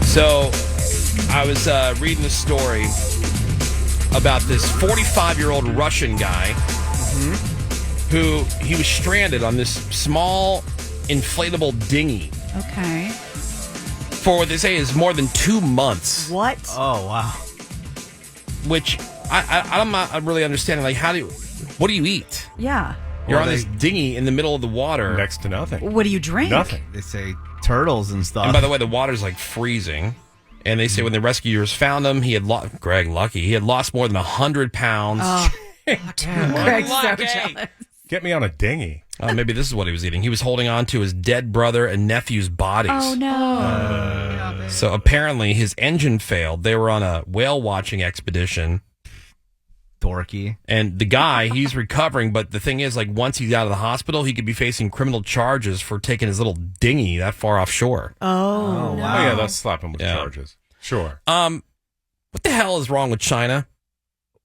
So, I was reading a story about this 45-year-old Russian guy who he was stranded on this small inflatable dinghy. Okay. For what they say is more than 2 months. What? Oh, wow. Which I'm not really understanding. Like, what do you eat? Yeah. You're on this dinghy in the middle of the water. Next to nothing. What do you drink? Nothing. They say turtles and stuff. And by the way, the water's like freezing. And they say when the rescuers found him, he had Greg Lucky. He had lost more than 100 pounds. Oh, Greg's so jealous. Get me on a dinghy. Maybe this is what he was eating. He was holding on to his dead brother and nephew's bodies. Oh, no. So apparently his engine failed. They were on a whale watching expedition. Dorky. And the guy, he's recovering. But the thing is, like, once he's out of the hospital, he could be facing criminal charges for taking his little dinghy that far offshore. Oh, wow. Oh, yeah, let's slap him with charges. Sure. What the hell is wrong with China?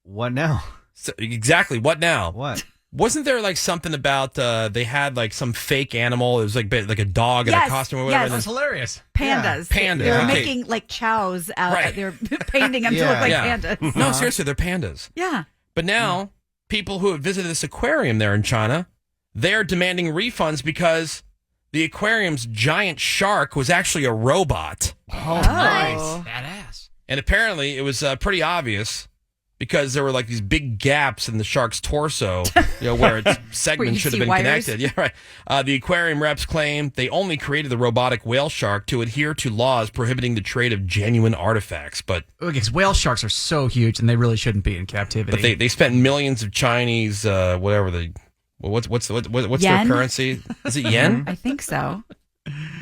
What now? So, exactly. What now? What? Wasn't there like something about they had like some fake animal? It was like a dog in a costume or whatever. Yes. That's hilarious. Pandas. Yeah. Pandas. They were Okay. making like chows out. Right. They were painting them to look like pandas. No, seriously, they're pandas. Yeah. But now, people who have visited this aquarium there in China, they're demanding refunds because the aquarium's giant shark was actually a robot. Oh, nice. Badass. And apparently, it was pretty obvious because there were like these big gaps in the shark's torso, where its segments should have been connected. Yeah, right. The aquarium reps claim they only created the robotic whale shark to adhere to laws prohibiting the trade of genuine artifacts. But Because whale sharks are so huge and they really shouldn't be in captivity. But they spent millions of Chinese, what's their currency? Is it yen? I think so.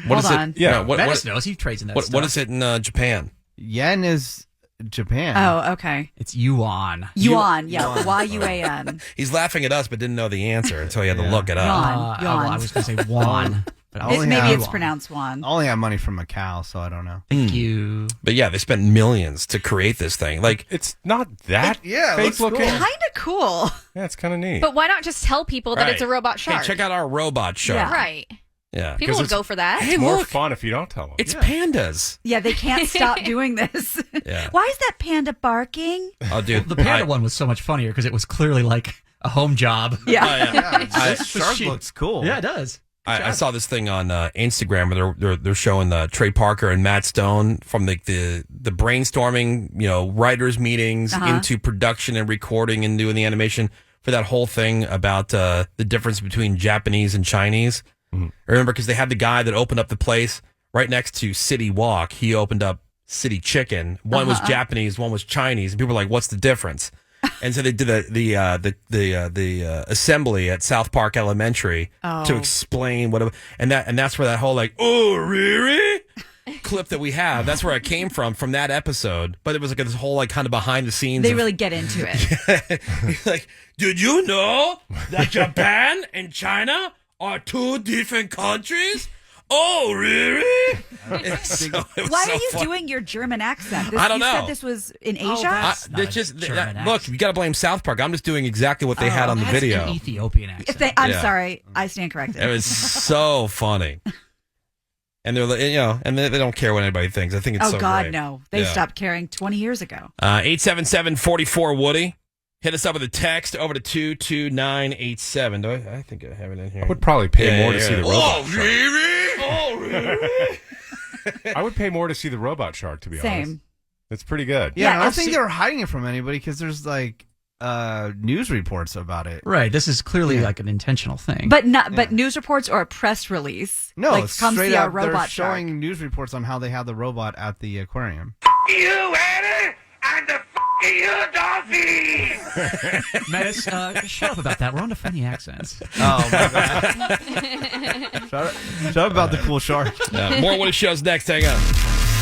What Hold is on. it? Yeah. Menace knows. He trades in that stuff. What is it in Japan? Yen is Japan. Oh, okay. It's yuan. Yuan, yeah. Y-U-A-N. He's laughing at us, but didn't know the answer until he had to look it up. Yuan. Well, I was going to say won. But Maybe it's pronounced Juan. I only have money from Macau, so I don't know. Thank you. But yeah, they spent millions to create this thing. Like, it's not that it fake looks looking. cool. Kind of cool. Yeah, it's kind of neat. But why not just tell people that it's a robot shark? Hey, check out our robot shark. Yeah. Right. Yeah. People would go for that. Hey, It's more look, fun if you don't tell them. it's pandas. Yeah, they can't stop doing this. Yeah. Why is that panda barking? Oh, dude. The panda one was so much funnier because it was clearly like a home job. Yeah. This shark looks cool. Yeah, it does. I saw this thing on Instagram where they're showing Trey Parker and Matt Stone from the brainstorming, writers meetings into production and recording and doing the animation for that whole thing about the difference between Japanese and Chinese. Mm-hmm. Remember, because they had the guy that opened up the place right next to City Walk. He opened up City Chicken. One was Japanese, one was Chinese, and people were like, "What's the difference?" And so they did the assembly at South Park Elementary to explain what, and that's where that whole like, "Oh, really?" clip that we have. That's where it came from that episode. But it was like this whole like kind of behind the scenes. They really get into it. Like, did you know that Japan and China are two different countries? Oh, really? Why are you doing your German accent? I don't know. You said this was in Asia? Look, you got to blame South Park. I'm just doing exactly what they had on the video. An Ethiopian accent. I'm sorry. I stand corrected. It was so funny. And they're, and they don't care what anybody thinks. I think it's so great. Oh, God, no. They stopped caring 20 years ago. 877-44-WOODY. Hit us up with a text over to 22987. I think I have it in here. I would probably pay more to see the robot shark. Really? Oh, really? I would pay more to see the robot shark, to be honest. Same. It's pretty good. Yeah, I don't think they were hiding it from anybody because there's like news reports about it. Right. This is clearly like an intentional thing. But news reports or a press release. No, like, it's come straight see our up. robot They're shark. showing news reports on how they have the robot at the aquarium. You, Eddie, and the you, Dolphy! Menace, shut up about that. We're on to funny accents. Oh, my God. Shut up about the cool shark. More Woody Show's next. Hang on.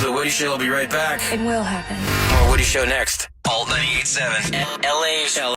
The Woody Show will be right back. It will happen. More Woody Show next. Alt 98.7. LA's